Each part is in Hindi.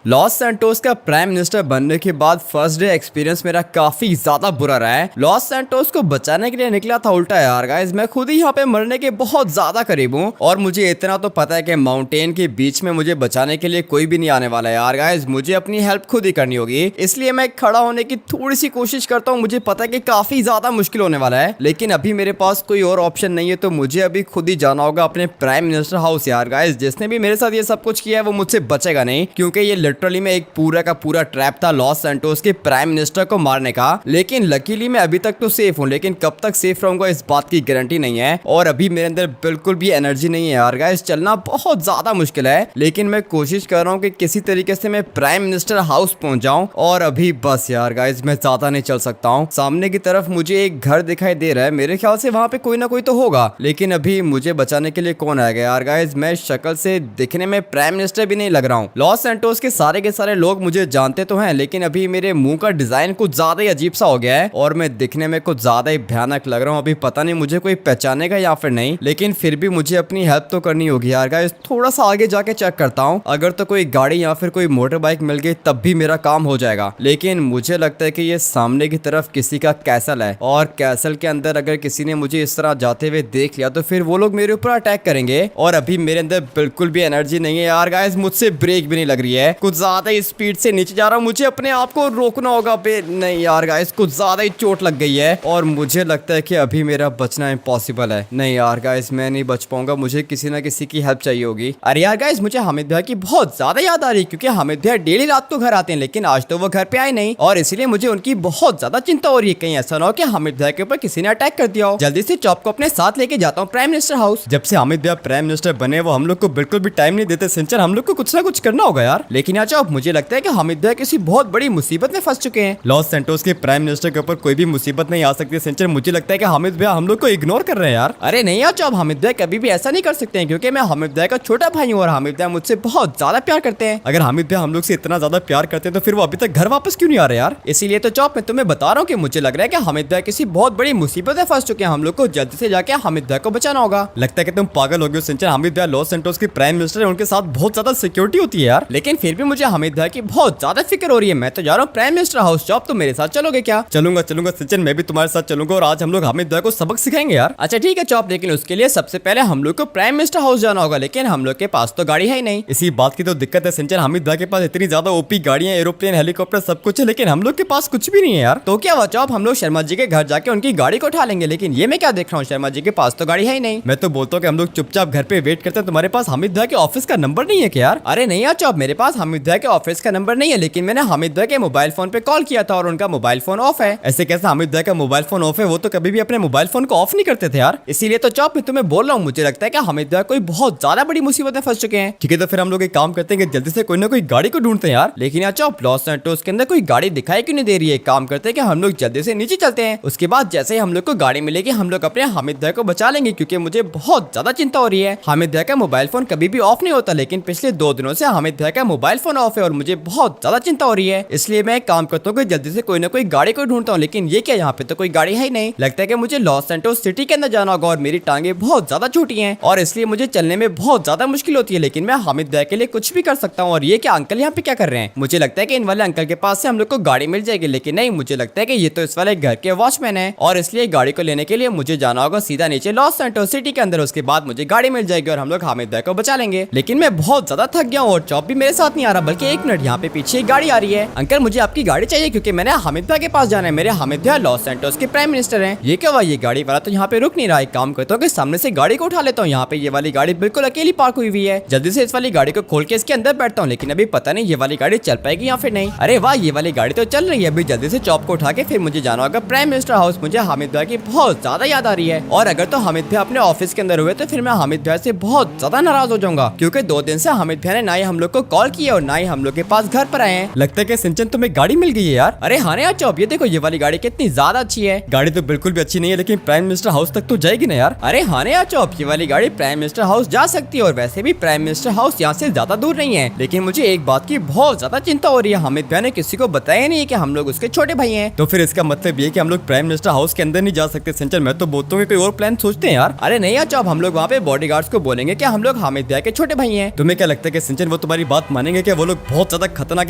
लॉस सैंटोस का प्राइम मिनिस्टर बनने के बाद फर्स्ट डे एक्सपीरियंस मेरा काफी ज्यादा बुरा रहा है। लॉस सैंटोस को बचाने के लिए निकला था उल्टा यार गाइस, मैं खुद ही यहाँ पे मरने के बहुत ज्यादा करीब हूँ। और मुझे इतना तो पता है कि माउंटेन के बीच में मुझे बचाने के लिए कोई भी नहीं आने वाला है यार गाइस, मुझे अपनी हेल्प खुद ही करनी होगी। इसलिए मैं खड़ा होने की थोड़ी सी कोशिश करता हूँ। मुझे पता है कि काफी ज्यादा मुश्किल होने वाला है, लेकिन अभी मेरे पास कोई और ऑप्शन नहीं है, तो मुझे अभी खुद ही जाना होगा अपने प्राइम मिनिस्टर हाउस यार गाइस। जिसने भी मेरे साथ ये सब कुछ किया है वो मुझसे बचेगा नहीं, क्योंकि ये लिटरली में एक पूरा का पूरा ट्रैप था लॉस सैंटोस के प्राइम मिनिस्टर को मारने का। लेकिन लकीली मैं अभी तक तो सेफ हूँ, लेकिन कब तक सेफ रहूंगा इस बात की गारंटी नहीं है। और अभी मेरे अंदर बिल्कुल भी एनर्जी नहीं है यार गाइस, चलना बहुत ज्यादा मुश्किल है। लेकिन मैं कोशिश कर रहा हूँ कि किसी तरीके से मैं प्राइम मिनिस्टर हाउस पहुंच जाऊं। और अभी बस यार गाइस, मैं ज्यादा नहीं चल सकता हूँ। सामने की तरफ मुझे एक घर दिखाई दे रहा है, मेरे ख्याल से वहां पे कोई ना कोई तो होगा। लेकिन अभी मुझे बचाने के लिए कौन आएगा यार गाइस? मैं शक्ल से दिखने में प्राइम मिनिस्टर भी नहीं लग रहा हूँ। लॉस सैंटोस के सारे लोग मुझे जानते तो हैं, लेकिन अभी मेरे मुंह का डिजाइन कुछ ज्यादा ही अजीब सा हो गया है और मैं दिखने में कुछ ज्यादा ही भयानक लग रहा हूँ। अभी पता नहीं मुझे कोई पहचानेगा या फिर नहीं, लेकिन फिर भी मुझे अपनी हेल्प तो करनी होगी यार गाइस। थोड़ा सा आगे जाके चेक करता हूँ, अगर तो कोई गाड़ी या फिर कोई मोटर बाइक मिल गई तब भी मेरा काम हो जाएगा। लेकिन मुझे लगता है कि ये सामने की तरफ किसी का कैसल है, और कैसल के अंदर अगर किसी ने मुझे इस तरह जाते हुए देख लिया तो फिर वो लोग मेरे ऊपर अटैक करेंगे। और अभी मेरे अंदर बिल्कुल भी एनर्जी नहीं है यार गाइस, मुझसे ब्रेक भी नहीं लग रही है, कुछ ज्यादा ही स्पीड से नीचे जा रहा हूँ। मुझे अपने आप को रोकना होगा। नहीं यार गाइस, कुछ ज्यादा ही चोट लग गई है और मुझे लगता है कि अभी मेरा बचना इम्पॉसिबल है। नहीं यार गाइस, मैं नहीं बच पाऊंगा, मुझे किसी ना किसी की हेल्प चाहिए होगी। अरे यार गाइस, मुझे हामिद भैया की बहुत ज्यादा याद आ रही है, क्योंकि हामिद भैया डेली रात को घर आते हैं, लेकिन आज तो वो घर पे आए नहीं, और इसीलिए मुझे उनकी बहुत ज्यादा चिंता हो रही है। कहीं ऐसा ना हो कि हामिद भैया के ऊपर किसी ने अटैक कर दिया हो। जल्दी से चॉप को अपने साथ लेके जाता हूँ प्राइम मिनिस्टर हाउस। जब से हामिद भैया प्राइम मिनिस्टर बने वो हम लोग को बिल्कुल भी टाइम नहीं देते सिंचन, हम लोग को कुछ ना कुछ करना होगा यार। लेकिन यार चॉप, मुझे लगता है कि हामिद भैया किसी बहुत बड़ी मुसीबत में फंस चुके हैं। लॉस सैंटोस के प्राइम मिनिस्टर के ऊपर कोई भी मुसीबत नहीं आ सकती सिंचन, मुझे लगता है कि हामिद भैया हम लोग को इग्नोर कर रहे हैं यार। अरे नहीं यार चॉप, हामिद भैया कभी भी ऐसा नहीं कर सकते हैं, क्योंकि मैं हामिद भैया का छोटा भाई हूँ और हामिद भैया मुझसे बहुत ज्यादा प्यार करते हैं। अगर हामिद भैया हम लोग से इतना ज्यादा प्यार करते हैं तो फिर वो अभी तक घर वापस क्यों नहीं आ रहे यार? इसीलिए तो चॉप मैं तुम्हें बता रहा हूँ कि मुझे लग रहा है कि हामिद भैया किसी बहुत बड़ी मुसीबत में फंस चुके हैं। हम लोग को जल्दी से जाके हामिद भैया को बचाना होगा। लगता है कि तुम पागल हो गए सिंचन, हामिद भैया लॉस सैंटोस के प्राइम मिनिस्टर है, उनके साथ बहुत ज्यादा सिक्योरिटी होती है यार। लेकिन फिर भी मुझे हामिद भैया की बहुत ज्यादा फिक्र हो रही है। मैं तो जा रहा हूँ प्राइम मिनिस्टर हाउस। चॉप, तुम मेरे साथ चलोगे क्या? चलूंगा सिंचन, मैं भी तुम्हारे साथ चलूंगा और आज हम लोग हामिद भैया को सबक सिखाएंगे यार। अच्छा ठीक है चॉप, लेकिन उसके लिए सबसे पहले हम लोग को प्राइम मिनिस्टर हाउस जाना होगा, लेकिन हम लोग के पास तो गाड़ी है ही नहीं। इसी बात की तो दिक्कत है सिंचन, हामिद भैया के पास इतनी ज्यादा ओपी गाड़ियां, एरोप्लेन, हेलीकॉप्टर सब कुछ है, लेकिन हम लोग के पास कुछ भी नहीं है यार। तो क्या हुआ चॉप, हम लोग शर्मा जी के घर जाके उनकी गाड़ी को उठा लेंगे। लेकिन ये मैं क्या देख रहा हूँ, शर्मा जी के पास तो गाड़ी है ही नहीं। मैं तो बोलता हूँ कि हम लोग चुपचाप घर पे वेट करते हैं। तुम्हारे पास हामिद भैया के ऑफिस का नंबर नहीं है क्या यार? अरे नहीं यार चॉप, मेरे पास हामिद भैया के ऑफिस का नंबर नहीं है, लेकिन मैंने हामिद भैया के मोबाइल फोन पे कॉल किया था और उनका मोबाइल फोन ऑफ है। ऐसे कैसे हामिद भैया का मोबाइल फोन ऑफ है? वो तो कभी भी अपने मोबाइल फोन को ऑफ नहीं करते थे यार। इसीलिए तो चॉप मैं तुम्हें बोल रहा हूँ, मुझे लगता है कि हामिद भैया कोई बहुत ज्यादा बड़ी मुसीबत में फंस चुके हैं। ठीक है, तो फिर हम लोग एक काम करते हैं कि जल्दी से कोई ना कोई गाड़ी को ढूंढते हैं यार। लेकिन यार चॉप, लॉस सैंटोस के अंदर कोई गाड़ी दिखाई क्यों नहीं दे रही है? काम करते हैं कि हम लोग जल्दी से नीचे चलते हैं, उसके बाद जैसे ही हम लोग को गाड़ी मिलेगी हम लोग अपने हामिद भैया को बचा लेंगे, क्योंकि मुझे बहुत ज्यादा चिंता हो रही है। हामिद भैया का मोबाइल फोन कभी भी ऑफ नहीं होता, लेकिन पिछले 2 दिनों से हामिद भैया का मोबाइल फोन ऑफ है और मुझे बहुत ज्यादा चिंता हो रही है। इसलिए मैं एक काम करता हूँ कि जल्दी से कोई ना कोई गाड़ी को ढूंढता हूँ। लेकिन ये क्या, यहाँ पे तो कोई गाड़ी है ही नहीं। लगता है कि मुझे लॉस सैंटोस सिटी के अंदर जाना होगा और मेरी टांगे बहुत ज्यादा छोटी हैं और इसलिए मुझे चलने में बहुत ज्यादा मुश्किल होती है। लेकिन मैं हामिद भैया के लिए कुछ भी कर सकता हूँ। और ये क्या अंकल यहाँ पे क्या कर रहे हैं? मुझे लगता है कि इन वाले अंकल के पास से हम लोग को गाड़ी मिल जाएगी, लेकिन नहीं, मुझे लगता है कि ये तो इस वाले घर के वॉचमैन है और इसलिए गाड़ी को लेने के लिए मुझे जाना होगा सीधा नीचे लॉस सैंटोस सिटी के अंदर। उसके बाद मुझे गाड़ी मिल जाएगी और हम लोग हामिद भैया को बचा लेंगे। लेकिन मैं बहुत ज्यादा थक गया हूँ और चॉप भी मेरे साथ नहीं आ रहा, बल्कि 1 मिनट, यहाँ पे पीछे एक गाड़ी आ रही है। अंकल मुझे आपकी गाड़ी चाहिए, क्योंकि मैंने हामिद भैया के पास जाना है। मेरे हामिद भैया लॉस सैंटोस के प्राइम मिनिस्टर हैं। ये क्या हुआ, ये गाड़ी वाला तो यहाँ पे रुक नहीं रहा है। काम करता हूँ कि सामने से गाड़ी को उठा लेता हूँ। यहाँ पे ये वाली गाड़ी बिल्कुल अकेली पार्क हुई हुई है। जल्दी से इस वाली गाड़ी को खोल के इसके अंदर बैठता हूँ, लेकिन अभी पता नहीं ये वाली गाड़ी चल पाएगी या फिर नहीं। अरे वाह, ये वाली गाड़ी तो चल रही है। अभी जल्दी से चॉप को उठा के फिर मुझे जाना होगा प्राइम मिनिस्टर हाउस। मुझे हामिद भैया की बहुत ज्यादा याद आ रही है, और अगर तो हामिद भैया अपने ऑफिस के अंदर हुए तो फिर मैं हामिद भैया से बहुत ज्यादा नाराज हो जाऊंगा, क्योंकि 2 दिन से हामिद भैया ने ना ही हम लोग को कॉल किया और ना ही हम लोग के पास घर पर आए हैं। लगता है कि सिंचन तुम्हें गाड़ी मिल गई है यार। अरे हाँ यार चॉप, ये देखो ये वाली गाड़ी कितनी ज्यादा अच्छी है। गाड़ी तो बिल्कुल भी अच्छी नहीं है, लेकिन प्राइम मिनिस्टर हाउस तक तो जाएगी ना यार। अरे हाँ यार चॉप, ये वाली गाड़ी प्राइम मिनिस्टर हाउस जा सकती है और वैसे भी प्राइम मिनिस्टर हाउस यहाँ से ज्यादा दूर नहीं है। लेकिन मुझे एक बात की बहुत ज्यादा चिंता हो रही है, हामिद भैया ने किसी को बताया नहीं है कि हम लोग उसके छोटे भाई हैं। तो फिर इसका मतलब ये कि हम लोग प्राइम मिनिस्टर हाउस के अंदर नहीं जा सकते सिंचन। मैं तो बोलता हूँ कोई और प्लान सोचते हैं यार। अरे नहीं यार चॉप, हम लोग वहाँ पे बॉडीगार्ड्स को बोलेंगे कि हम लोग हामिद भैया के छोटे भाई हैं। तुम्हें क्या लगता है कि सिंचन वो तुम्हारी बात मानेंगे कि वो लोग बहुत ज्यादा खतरनाक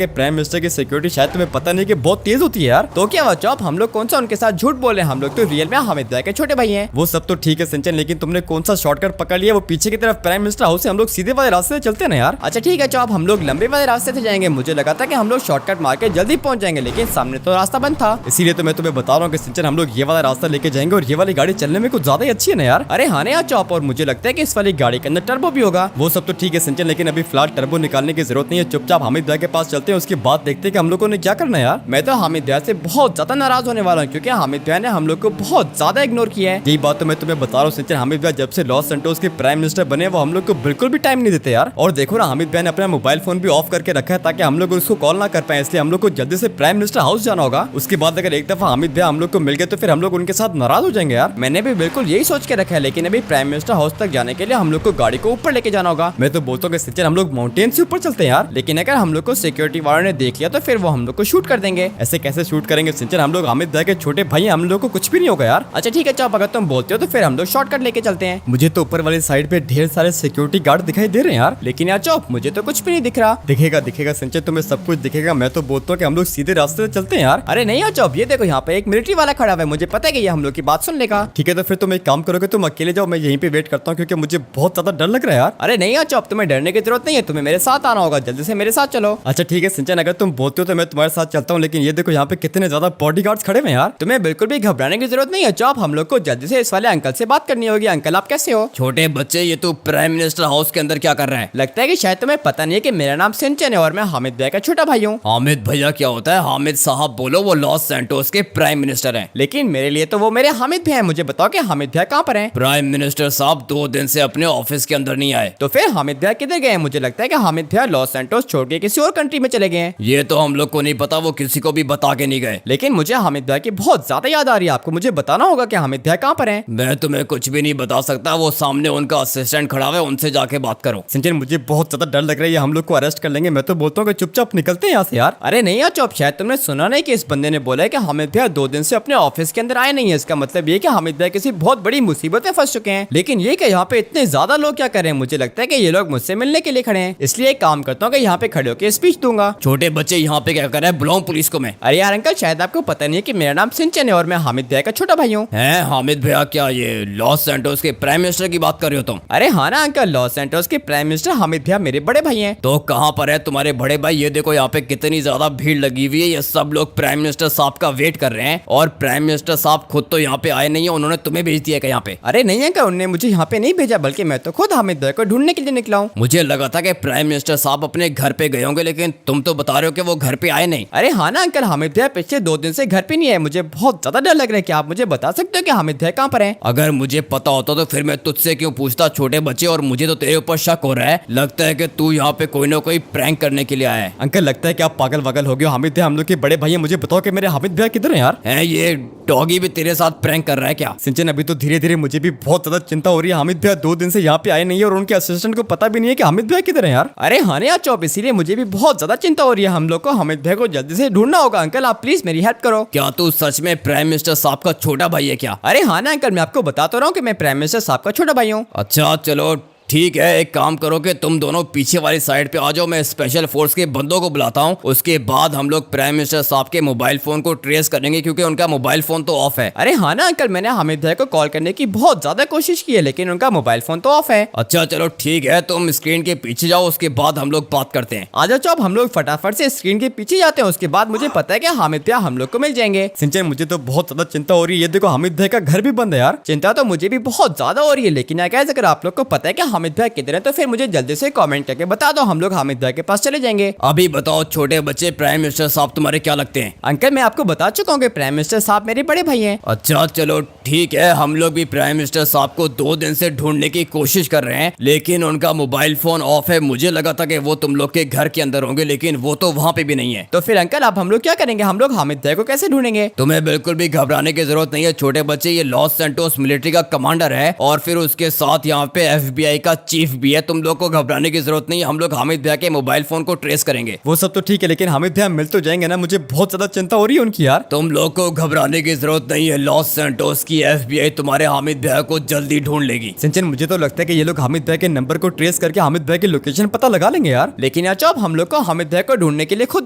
है। प्राइम मिनिस्टर की सिक्योरिटी शायद तुम्हें पता नहीं कि बहुत तेज होती है यार। तो क्या हुआ चौप, हम लोग कौन सा उनके साथ झूठ बोले, हम लोग तो रियल में हामिद भाई के छोटे भाई हैं। वो सब तो ठीक है सिंचन, लेकिन तुमने कौन सा शॉर्टकट पकड़ लिया? वो पीछे की तरफ प्राइम मिनिस्टर हाउस से हम लोग सीधे वाले रास्ते से चलते हैं ना यार। अच्छा ठीक है चौप, हम लोग लंबे वाले रास्ते से जाएंगे। मुझे लगा था कि हम लोग शॉर्टकट मार के जल्दी पहुंच जाएंगे, लेकिन सामने तो रास्ता बंद था। इसीलिए तो मैं तुम्हें बता रहा हूँ कि सिंचन हम लोग ये वाला रास्ता लेके जाएंगे और ये वाली गाड़ी चलने में कुछ ज्यादा ही अच्छी है ना यार। अरे हाँ ना यार चौप, और मुझे लगता है कि इस वाली गाड़ी के अंदर टर्बो भी होगा। वो सब तो ठीक है सिंचन, लेकिन अभी फिलहाल टर्बो निकालने की जरूरत नहीं है। चुपचाप हामिद भाई के पास चलते हैं, उसके बाद देखते हैं कि हम लोगों ने क्या करना है यार। मैं तो हामिद भाई से बहुत ज्यादा नाराज होने वाला हूँ, क्योंकि हामिद भाई ने हम लोग को बहुत ज्यादा इग्नोर किया है। यही बात तो मैं तुम्हें बता रहा हूँ सिंचन, हामिद भाई जब से लॉस सैंटोस के प्राइम मिनिस्टर बने वो हम लोग को बिल्कुल भी टाइम नहीं देते यार। और देखो ना, हामिद भाई ने अपना मोबाइल फोन भी ऑफ करके रखा है ताकि हम लोग उसको कॉल ना कर पाए, इसलिए हम लोग को जल्दी से प्राइम मिनिस्टर हाउस जाना होगा। उसके बाद अगर एक दफा हामिद भाई हम लोग को मिल गए तो फिर हम लोग उनके साथ नाराज हो जाएंगे यार। मैंने भी बिल्कुल यही सोच के रखा है, लेकिन अभी प्राइम मिनिस्टर हाउस तक जाने के लिए हम लोग को गाड़ी को ऊपर लेके जाना होगा। मैं तो बोलता हूँ कि सिंचन हम लोग माउंटेन से ऊपर चलते हैं यार, लेकिन अगर हम लोग को सिक्योरिटी वालों ने देख लिया तो फिर वो हम लोग को शूट कर देंगे। ऐसे कैसे शूट करेंगे सिंचन, हम लोग हामिद भाई के छोटे भाई, हम लोग को कुछ भी नहीं होगा यार। अच्छा ठीक है चौप, अगर तुम बोलते हो तो फिर हम लोग शॉर्टकट लेके चलते हैं। मुझे तो ऊपर वाली साइड पे ढेर सारे सिक्योरिटी गार्ड दिखाई दे रहे हैं यार, लेकिन यार चौप मुझे तो कुछ भी नहीं दिख रहा। दिखेगा दिखेगा सिंचन, तुम्हें सब कुछ दिखेगा। मैं तो बोलता हूँ कि हम लोग सीधे रास्ते से चलते हैं यार। अरे नहीं यार चौप, ये देखो यहाँ पे एक मिलिट्री वाला खड़ा हुआ है, मुझे पता है कि ये हम लोग की बात सुन लेगा। ठीक है तो फिर तुम एक काम करोगे, तुम अकेले जाओ, मैं यहीं पे वेट करता हूँ, क्योंकि मुझे बहुत ज्यादा डर लग रहा है यार। अरे नहीं यार चौप, तुम्हें डरने की जरूरत नहीं है, तुम्हें मेरे साथ आना होगा, जल्दी से मेरे साथ चलो। अच्छा ठीक है सिंचन, अगर तुम बोलते हो तो मैं तुम्हारे साथ चलता हूँ, लेकिन ये देखो यहाँ पे कितने ज्यादा बॉडीगार्ड्स खड़े हुए यार। तुम्हें बिल्कुल भी घबराने की जरूरत नहीं है चौप, हम लोग को जल्दी से इस वाले अंकल से बात करनी होगी। अंकल आप कैसे हो? छोटे बच्चे, ये तो प्राइम मिनिस्टर हाउस के अंदर क्या कर रहा है? लगता है कि शायद तुम्हें पता नहीं है कि मेरा नाम सिंचन है और मैं हामिद भाई का छोटा भाई हूँ। हामिद भैया क्या होता है? हामिद साहब बोलो, वो लॉस सैंटोस के प्राइम मिनिस्टर हैं। लेकिन मेरे लिए तो वो मेरे हामिद भाई हैं। मुझे बताओ कि हामिद भाई कहाँ पर हैं? प्राइम मिनिस्टर साहब 2 दिन से अपने ऑफिस के अंदर नहीं आए। तो फिर हामिद भाई किधर गए? मुझे लगता है कि हामिद भाई लॉस सैंटोस छोड़ के किसी और कंट्री में चले गए हैं। ये तो हम लोग को नहीं पता, वो किसी को भी बता के नहीं गए। लेकिन मुझे हामिद भाई की बहुत ज्यादा याद आ रही है, आपको मुझे बताना होगा कि हामिद भाई कहाँ पर हैं। मैं तुम्हें कुछ भी नहीं बता सकता, वो सामने उनका असिस्टेंट खड़ा हुआ है, उनसे जाके बात करो। सिंचन मुझे बहुत ज्यादा डर लग रहा है, हम लोग को अरेस्ट कर लेंगे। मैं तो बोलता हूँ कि चुपचाप निकलते हैं यहाँ से यार। अरे नहीं यार चौप, शायद तुमने सुना नहीं कि इस बंदे ने बोला है कि हामिद भाई 2 दिन से अपने ऑफिस के अंदर आए नहीं है। इसका मतलब ये कि हामिद भाई किसी बहुत बड़ी मुसीबत में फंस चुके हैं। लेकिन ये कि यहाँ पे इतने ज्यादा लोग क्या कर रहे हैं? मुझे लगता है कि ये लोग मुझसे मिलने के लिए खड़े हैं, इसलिए एक काम करता हूँ कि यहाँ पे खड़े होकर स्पीच दूंगा। छोटे बच्चे यहाँ पे क्या कर रहे हैं? बुलाओ पुलिस को मैं। अरे यार अंकल, शायद आपको पता नहीं है कि मेरा नाम सिंचन है और मैं हामिद भाई का छोटा भाई हूँ। हैं हामिद भैया, क्या ये लॉस सैंटोस के प्राइम मिनिस्टर की बात कर रहे हो तुम? अरे हाँ ना अंकल, लॉस सैंटोस के प्राइम मिनिस्टर हामिद भाई मेरे बड़े भाई हैं। तो कहाँ पर है तुम्हारे बड़े भाई? ये देखो यहाँ पे कितनी ज्यादा भीड़ लगी हुई है, ये सब लोग प्राइम मिनिस्टर साहब का वेट कर रहे हैं, और प्राइम मिनिस्टर साहब खुद तो यहाँ पे आए नहीं है, उन्होंने तुम्हें भेज दिया क्या यहाँ पे? अरे नहीं अंकल, उन्होंने मुझे यहाँ पे नहीं भेजा, बल्कि मैं तो खुद हामिद भाई को ढूंढने के लिए निकला हूँ। मुझे लगा था कि प्राइम मिनिस्टर साहब अपने घर पे गए होंगे, लेकिन तुम तो बता रहे हो कि वो घर पे आए नहीं। अरे हाँ ना अंकल, हामिद भाई पिछले 2 दिन से घर पे नहीं है। मुझे बहुत ज्यादा डर लग रहा है, क्या आप मुझे बता सकते हो कि हामिद भाई कहाँ पर हैं? अगर मुझे पता होता तो फिर मैं तुझसे क्यों पूछता छोटे बच्चे, और मुझे तो तेरे ऊपर शक हो रहा है। लगता है कि तू यहाँ पे कोई ना कोई प्रैंक करने के लिए आया है। अंकल लगता है कि आप पागल वागल हो गए। हामिद भाई हम लोग के बड़े भाई हैं, मुझे बताओ कि मेरे हामिद भाई किधर हैं यार? है ये डॉगी भी तेरे साथ प्रैंक कर रहा है क्या? सिंचन अभी तो धीरे धीरे मुझे भी बहुत ज्यादा चिंता हो रही है। हामिद भाई 2 दिन से यहाँ पे आए नहीं है और उनके असिस्टेंट को पता भी नहीं है कि हामिद भाई किधर है यार। अरे हाँ यार चौप, इसीलिए मुझे भी बहुत ज्यादा चिंता हो रही है। हम लोग को हामिद भाई को जल्दी से ढूंढना होगा। अंकल आप प्लीज मेरी हेल्प करो। क्या तू सच में प्राइम मिनिस्टर साहब का छोटा भाई है क्या? अरे हाँ ना अंकल, मैं आपको बता तो रहा हूँ कि मैं प्राइम मिनिस्टर साहब का छोटा भाई हूँ। अच्छा चलो ठीक है, एक काम करो कि तुम दोनों पीछे वाली साइड पे आ जाओ, मैं स्पेशल फोर्स के बंदों को बुलाता हूँ। उसके बाद हम लोग प्राइम मिनिस्टर साहब के मोबाइल फोन को ट्रेस करेंगे, क्योंकि उनका मोबाइल फोन तो ऑफ है। अरे हाँ ना अंकल, मैंने हामिद भाई को कॉल करने की बहुत ज्यादा कोशिश की है, लेकिन उनका मोबाइल फोन तो ऑफ है। अच्छा चलो ठीक है, तुम स्क्रीन के पीछे जाओ, उसके बाद हम लोग बात करते हैं। आ जाओ चौप, हम लोग फटाफट से स्क्रीन के पीछे जाते हैं। उसके बाद मुझे पता है कि हामिद भाई हम लोग को मिल जाएंगे। सिंचन मुझे तो बहुत ज्यादा चिंता हो रही है। ये देखो हामिद भाई का घर भी बंद है यार। चिंता तो मुझे भी बहुत ज्यादा हो रही है, लेकिन अगर आप लोग को पता है कि हामिद भाई किधर है तो फिर मुझे जल्दी से कमेंट करके बता दो, हम लोग हामिद भाई के पास चले जाएंगे। अभी बताओ छोटे बच्चे, प्राइम मिनिस्टर साहब तुम्हारे क्या लगते हैं? अंकल मैं आपको बता चुका हूँ कि प्राइम मिनिस्टर साहब मेरे बड़े भाई हैं। अच्छा चलो ठीक है, हम लोग भी प्राइम मिनिस्टर साहब को 2 दिन से ढूंढने की कोशिश कर रहे हैं, लेकिन उनका मोबाइल फोन ऑफ है। मुझे लगा था कि वो तुम लोग के घर के अंदर होंगे, लेकिन वो तो वहाँ पे भी नहीं है। तो फिर अंकल आप हम लोग क्या करेंगे? हम लोग हामिद भाई को कैसे ढूंढेंगे? तुम्हें बिल्कुल भी घबराने की जरूरत नहीं है छोटे बच्चे। ये लॉस सैंटोस मिलिट्री का कमांडर है, और फिर उसके साथ यहाँ पे FBI का चीफ भी है, तुम लोग को घबराने की जरूरत नहीं है, हम लोग हामिद भैया के मोबाइल फोन को ट्रेस करेंगे। वो सब तो ठीक है, लेकिन हामिद भैया मिल तो जाएंगे ना? मुझे बहुत ज्यादा चिंता हो रही है उनकी यार। तुम लोग को घबराने की जरूरत नहीं है, लॉस सैंटोस की FBI तुम्हारे हामिद भैया को जल्दी ढूंढ लेगी। सिंचन, मुझे तो लगता है कि ये लोग हामिद भैया के नंबर को ट्रेस करके हामिद भैया की लोकेशन पता लगा लेंगे यार। लेकिन यार चौप, हम लोग को हामिद भैया को ढूंढने के लिए खुद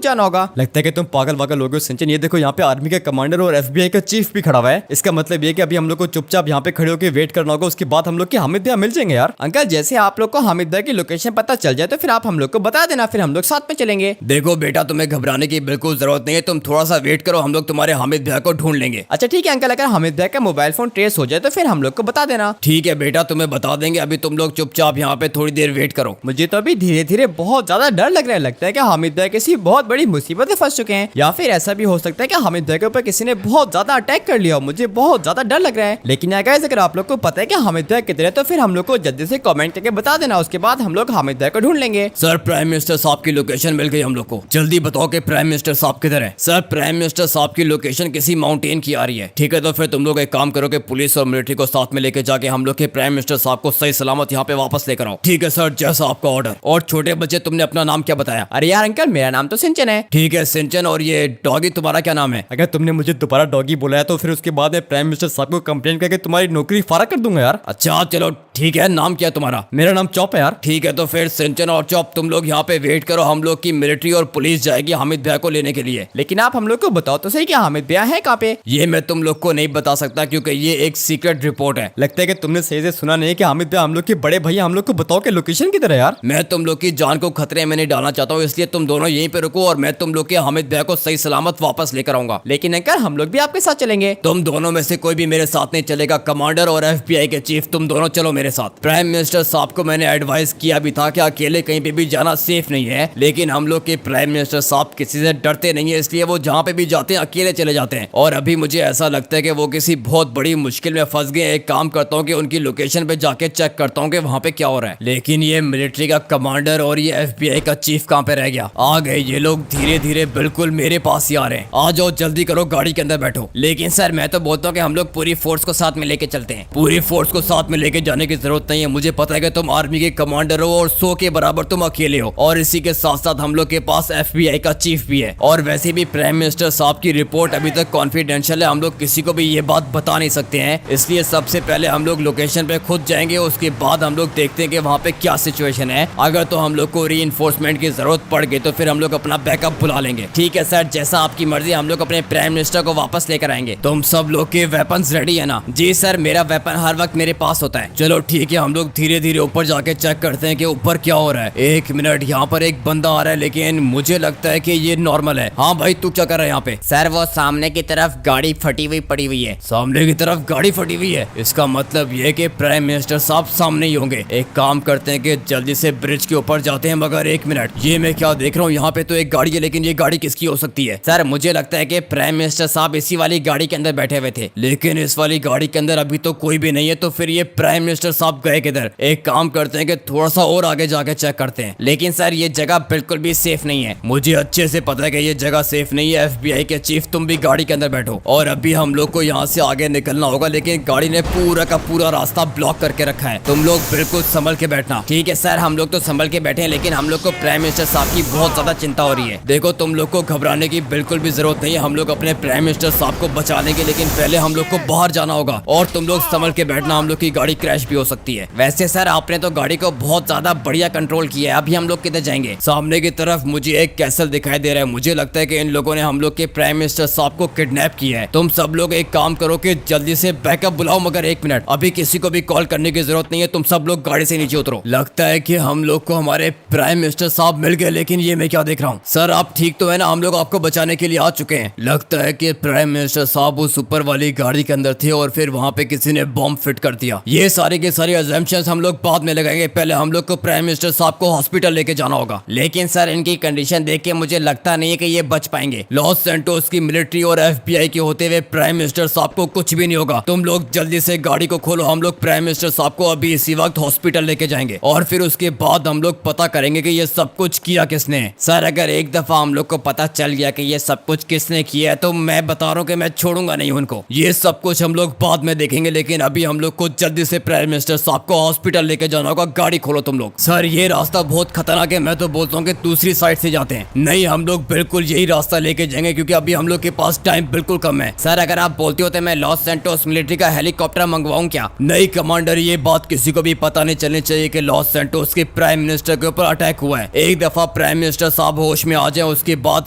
जाना होगा। लगता है कि तुम पागल वागल लोगे सिंचन। ये देखो, यहाँ पे आर्मी का कमांडर और FBI का चीफ भी खड़ा हुआ है। इसका मतलब ये कि अभी हम लोग को चुपचाप यहाँ पे खड़े होकर वेट करना होगा, उसके बाद हम लोग के हामिद भैया मिल जाएंगे यार। अंकल, जैसे आप लोग को हामिद भैया की लोकेशन पता चल जाए तो फिर आप हम लोग को बता देना, फिर हम लोग साथ में चलेंगे। देखो बेटा, तुम्हें घबराने की बिल्कुल जरूरत नहीं है, तुम थोड़ा सा वेट करो, हम लोग तुम्हारे हामिद भैया को ढूंढ लेंगे। अच्छा ठीक है अंकल, अगर हामिद भैया का मोबाइल फोन ट्रेस हो जाए तो फिर हम लोग को बता देना। ठीक है बेटा, तुम्हें बता देंगे, अभी तुम लोग चुपचाप यहाँ पे थोड़ी देर वेट करो। मुझे तो अभी धीरे धीरे बहुत ज्यादा डर लग रहा है। लगता है कि हामिद भैया किसी बहुत बड़ी मुसीबत में फंस चुके हैं, या फिर ऐसा भी हो सकता है कि हामिद भैया के ऊपर किसी ने बहुत ज्यादा अटैक कर लिया हो। मुझे बहुत ज्यादा डर लग रहा है। लेकिन यार गाइस, अगर आप लोग को पता है कि हामिद भैया किधर है तो फिर हम लोग को जल्दी से कमेंट करके बता देना, उसके बाद हम लोग हामिद भैया को ढूंढ लेंगे। सर, प्राइम मिनिस्टर साहब की लोकेशन मिल गई हम लोग को, जल्दी बताओ कि प्राइम मिनिस्टर साहब किधर है। सर, प्राइम मिनिस्टर साहब की लोकेशन किसी माउंटेन की आ रही है। ठीक है, तो फिर तुम लोग एक काम करो कि पुलिस और मिलिट्री को साथ में लेके जाके हम लोग के प्राइम मिनिस्टर साहब को सही सलामत यहाँ पे वापस लेकर आओ। ठीक है सर, जैसा आपका ऑर्डर। और छोटे बच्चे, तुमने अपना नाम क्या बताया? अरे यार अंकल, मेरा नाम तो सिंचन है। ठीक है सिंचन, और ये डॉगी तुम्हारा क्या नाम है? अगर तुमने मुझे दोबारा डॉगी बोला है तो फिर उसके बाद मैं प्राइम मिनिस्टर साहब को कंप्लेंट करके तुम्हारी नौकरी फारा कर दूंगा यार। अच्छा चलो ठीक है, नाम क्या है तुम्हारा? मेरा नाम चौप है यार। ठीक है, तो फिर सिंचन और चौप तुम लोग यहाँ पे वेट करो, हम लोग की मिलिट्री और पुलिस जाएगी हामिद भैया को लेने के लिए। लेकिन आप हम लोग को बताओ तो सही कि हामिद भैया है कहाँ पे? ये मैं तुम लोग को नहीं बता सकता क्योंकि ये एक सीक्रेट रिपोर्ट है। लगता है कि तुमने सही से सुना नहीं है कि हामिद भैया हम लोग के बड़े भाई, हम लोग को बताओ कि लोकेशन किधर है यार। मैं तुम लोग की जान को खतरे में नहीं डालना चाहता हूँ, इसलिए तुम दोनों यहीं पे रुको और मैं तुम लोग के हामिद भैया को सही सलामत वापस लेकर आऊंगा। लेकिन अंकल, हम लोग भी आपके साथ चलेंगे। तुम दोनों में से कोई भी मेरे साथ नहीं चलेगा। कमांडर और FBI के चीफ, तुम दोनों चलो मेरे साथ। प्राइम मिनिस्टर साहब को मैंने एडवाइस किया भी था कि अकेले कहीं पे भी जाना सेफ नहीं है, लेकिन हम लोग के प्राइम मिनिस्टर साहब किसी से डरते नहीं है, इसलिए वो जहाँ पे भी जाते हैं अकेले चले जाते हैं। और अभी मुझे ऐसा लगता है कि वो किसी बहुत बड़ी मुश्किल में फंस गए। एक काम करता हूँ कि उनकी लोकेशन पे जाके चेक करता हूँ कि वहाँ पे क्या हो रहा है। लेकिन ये मिलिट्री का कमांडर और ये FBI का चीफ कहाँ पे रह गया? आ गए ये लोग धीरे धीरे, बिल्कुल मेरे पास ही आ रहे हैं। आ जाओ, जल्दी करो, गाड़ी के अंदर बैठो। लेकिन सर, मैं तो बोलता हूँ कि हम लोग पूरी फोर्स को साथ में लेके चलते हैं। पूरी फोर्स को साथ में लेके जाने की जरूरत नहीं है, मुझे पता है कि तुम आर्मी के कमांडर हो और 100 के बराबर तुम अकेले हो। और इसी के साथ साथ हम लोग के पास FBI का चीफ भी है। और वैसे भी प्राइम मिनिस्टर साहब की रिपोर्ट अभी तक कॉन्फिडेंशियल है, हम लोग किसी को भी ये बात बता नहीं सकते हैं। इसलिए सबसे पहले हम लोग लोकेशन पे खुद जाएंगे, उसके बाद हम लोग देखते हैं कि वहाँ पे क्या सिचुएशन है। अगर तो हम लोग को रीइंफोर्समेंट की जरूरत पड़ गई तो फिर हम लोग अपना बैकअप बुला लेंगे। ठीक है सर, जैसा आपकी मर्जी, हम लोग अपने प्राइम मिनिस्टर को वापस लेकर आएंगे। तुम सब लोग के वेपन्स रेडी है ना? जी सर, मेरा वेपन हर वक्त मेरे पास होता है। चलो ठीक है, हम लोग धीरे धीरे ऊपर जाके चेक करते हैं कि ऊपर क्या हो रहा है। एक मिनट, यहाँ पर एक बंदा आ रहा है, लेकिन मुझे लगता है कि ये नॉर्मल है। हाँ भाई, तू क्या कर रहा है यहाँ पे? सर, वो सामने की तरफ गाड़ी फटी हुई पड़ी हुई है। सामने की तरफ गाड़ी फटी हुई है? इसका मतलब ये कि प्राइम मिनिस्टर साहब सामने ही होंगे। एक काम करते हैं कि जल्दी से ब्रिज के ऊपर जाते हैं। मगर एक मिनट, ये मैं क्या देख रहा हूँ? यहाँ पे तो एक गाड़ी है, लेकिन ये गाड़ी किसकी हो सकती है? सर, मुझे लगता है कि प्राइम मिनिस्टर साहब इसी वाली गाड़ी के अंदर बैठे हुए थे। लेकिन इस वाली गाड़ी के अंदर अभी तो कोई भी नहीं है, तो फिर ये प्राइम मिनिस्टर साहब गए किधर? एक काम करते हैं कि थोड़ा सा और आगे जाके चेक करते हैं। लेकिन सर, ये जगह बिल्कुल भी सेफ नहीं है। मुझे अच्छे से पता है कि ये जगह सेफ नहीं है। FBI के चीफ, तुम भी गाड़ी के अंदर बैठो। और अभी हम लोग को यहाँ से आगे निकलना होगा, लेकिन गाड़ी ने पूरा का पूरा रास्ता ब्लॉक करके रखा है। तुम लोग बिल्कुल संभल के बैठना। ठीक है सर, हम लोग तो संभल के बैठे हैं, लेकिन हम लोग को प्राइम मिनिस्टर साहब की बहुत ज्यादा चिंता हो रही है। देखो, तुम लोग को घबराने की बिल्कुल भी जरूरत नहीं है, हम लोग अपने प्राइम मिनिस्टर साहब को बचा लेंगे। लेकिन पहले हम लोग को बाहर जाना होगा और तुम लोग संभल के बैठना, हम लोग की गाड़ी क्रैश भी हो सकती है। वैसे सर, आपने तो गाड़ी को बहुत ज्यादा बढ़िया कंट्रोल किया है। अभी हम लोग किधर जाएंगे? सामने की तरफ मुझे एक कैसल दिखाई दे रहा है। मुझे लगता है कि इन लोगों ने हम लोग के प्राइम मिनिस्टर साहब को किडनैप किया है। तुम सब लोग एक काम करो कि जल्दी से बैकअप बुलाओ। मगर एक मिनट, अभी किसी को भी कॉल करने की जरूरत नहीं है, तुम सब लोग गाड़ी से नीचे उतरो। लगता है कि हम लोग को हमारे प्राइम मिनिस्टर साहब मिल गए, लेकिन ये मैं क्या देख रहा हूँ? सर, आप ठीक तो है ना? हम लोग आपको बचाने के लिए आ चुके हैं। लगता है कि प्राइम मिनिस्टर साहब उस ऊपर वाली गाड़ी के अंदर थे और फिर वहाँ पे किसी ने बॉम्ब फिट कर दिया। ये सारे के सारे अजम्पशंस हम लोग बाद में लगाएंगे, पहले हम लोग को प्राइम मिनिस्टर साहब को हॉस्पिटल लेके जाना होगा। लेकिन सर, इनकी कंडीशन देख के मुझे लगता नहीं है कि ये बच पाएंगे। लॉस सैंटोस की मिलिट्री और FBI के होते हुए प्राइम मिनिस्टर साहब को कुछ भी नहीं होगा। तुम लोग जल्दी से गाड़ी को खोलो, हम लोग प्राइम मिनिस्टर साहब को अभी इसी वक्त हॉस्पिटल लेके जाएंगे और फिर उसके बाद हम लोग पता करेंगे कि ये सब कुछ किया किसने। सर, अगर एक दफा हम लोग को पता चल गया कि ये सब कुछ किसने किया है तो मैं बता रहा हूँ कि मैं छोड़ूंगा नहीं उनको। ये सब कुछ हम लोग बाद में देखेंगे, लेकिन अभी हम लोग को जल्दी से प्राइम मिनिस्टर साहब को हॉस्पिटल हॉस्पिटल लेके जाना होगा। गाड़ी खोलो तुम लोग। सर ये रास्ता बहुत खतरनाक है, मैं तो बोलता हूँ कि दूसरी साइड से जाते हैं। नहीं, हम लोग बिल्कुल यही रास्ता लेके जाएंगे क्योंकि अभी हम लोग के पास टाइम बिल्कुल कम है। सर अगर आप बोलते हो तो मैं लॉस सैंटोस मिलिट्री का हेलीकॉप्टर मंगवाऊं क्या? नहीं कमांडर, ये बात किसी को भी पता नहीं चलनी चाहिए कि लॉस सैंटोस के प्राइम मिनिस्टर के ऊपर अटैक हुआ है। एक दफा प्राइम मिनिस्टर साहब होश में आ जाए उसके बाद